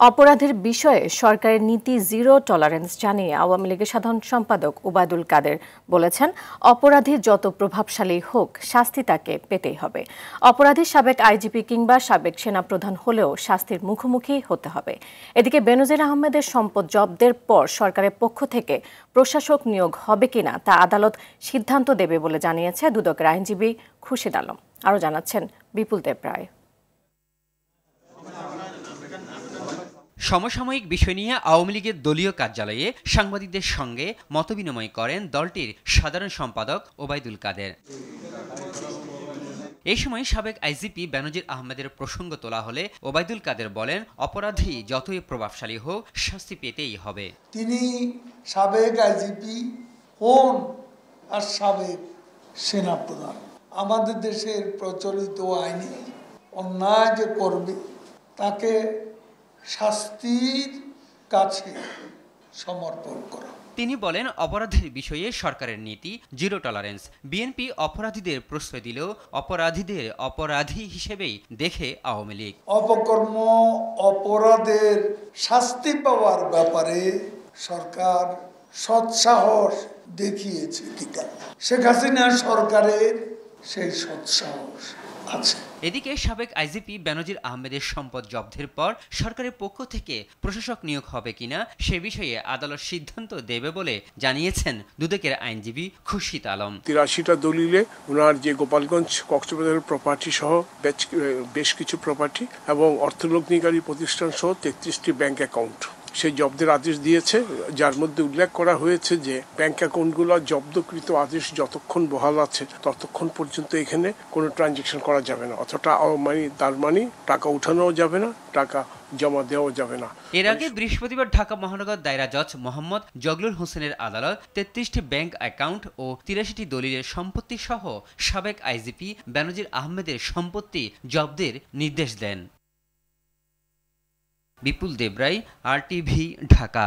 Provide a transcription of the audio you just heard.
অপরাধের বিষয়ে সরকারের নীতি জিরো টলারেন্স জানিয়ে আওয়ামী লীগের সাধারণ সম্পাদক ওবায়দুল কাদের বলেছেন, অপরাধী যত প্রভাবশালী হোক শাস্তি তাকে পেতেই হবে। অপরাধী সাবেক আইজিপি কিংবা সাবেক সেনাপ্রধান হলেও শাস্তির মুখোমুখি হতে হবে। এদিকে বেনজির আহমেদের সম্পদ জব্দের পর সরকারের পক্ষ থেকে প্রশাসক নিয়োগ হবে কিনা তা আদালত সিদ্ধান্ত দেবে বলে জানিয়েছে দুদকের আইনজীবী খুরশিদ আলম। আরও জানাচ্ছেন বিপুল দেব রায়। সমসাময়িক বিষয় নিয়ে আওয়ামী লীগের দলীয় কার্যালয়ে সাংবাদিকদের সঙ্গে মতবিনিময় করেন দলটির সাধারণ সম্পাদক ওবায়দুল কাদের। এই সময় সাবেক আইজিপি বেনজির আহমেদের প্রসঙ্গ তোলা হলে ওবায়দুল কাদের বলেন, অপরাধী যতই প্রভাবশালী হোক শাস্তি পেতেই হবে। তিনি সাবেক আইজিপি হন আর সাবেক সেনাপ্রধান। আমাদের দেশের প্রচলিত আইনে অন্যায় যে করবে তাকে শাস্তির কাছে সমর্পণ করা। তিনি বলেন, অপরাধের বিষয়ে সরকারের নীতি জিরো টলারেন্স। বিএনপি অপরাধীদের প্রশ্রয় দিলেও অপরাধীদের অপরাধী হিসেবেই দেখে আওয়ামী লীগ। অপকর্ম অপরাধের শাস্তি পাওয়ার ব্যাপারে সরকার সৎসাহস দেখিয়েছে কিনা, শেখ হাসিনা সরকারের সেই সৎসাহস আছে। এদিকে সাবেক আইজিপি বেনজির আহমেদের সম্পদ জব্দের পর সরকারের পক্ষ থেকে প্রশাসক নিয়োগ হবে কিনা সে বিষয়ে আদালত সিদ্ধান্ত দেবে বলে জানিয়েছেন দুদকের আইনজীবী খুরশিদ আলম। 83টা দলিলে ওনার যে গোপালগঞ্জ কক্সবাজারের প্রপার্টি সহ বেশ কিছু প্রপার্টি এবং অর্থলগ্নিকারী প্রতিষ্ঠান সহ 33টি ব্যাংক অ্যাকাউন্ট সেই জব্দের আদেশ দিয়েছে, যার মধ্যে উল্লেখ করা হয়েছে যে ব্যাংক অ্যাকাউন্টগুলো জব্দকৃত আদেশ যতক্ষণ বহাল আছে ততক্ষণ পর্যন্ত এখানে কোনো ট্রানজ্যাকশন করা যাবে না, অথবা তার মানে টাকা উঠানোও যাবে না, টাকা জমা দেওয়া যাবে না। এর আগে বৃহস্পতিবার ঢাকা মহানগর দায়রা জজ মোহাম্মদ জগলুল হোসেনের আদালত 33টি ব্যাংক অ্যাকাউন্ট ও 83টি দলিলের সম্পত্তি সহ সাবেক আইজিপি বেনজির আহমেদের সম্পত্তি জব্দের নির্দেশ দেন। বিপুল দেব রায়, RTV, ঢাকা।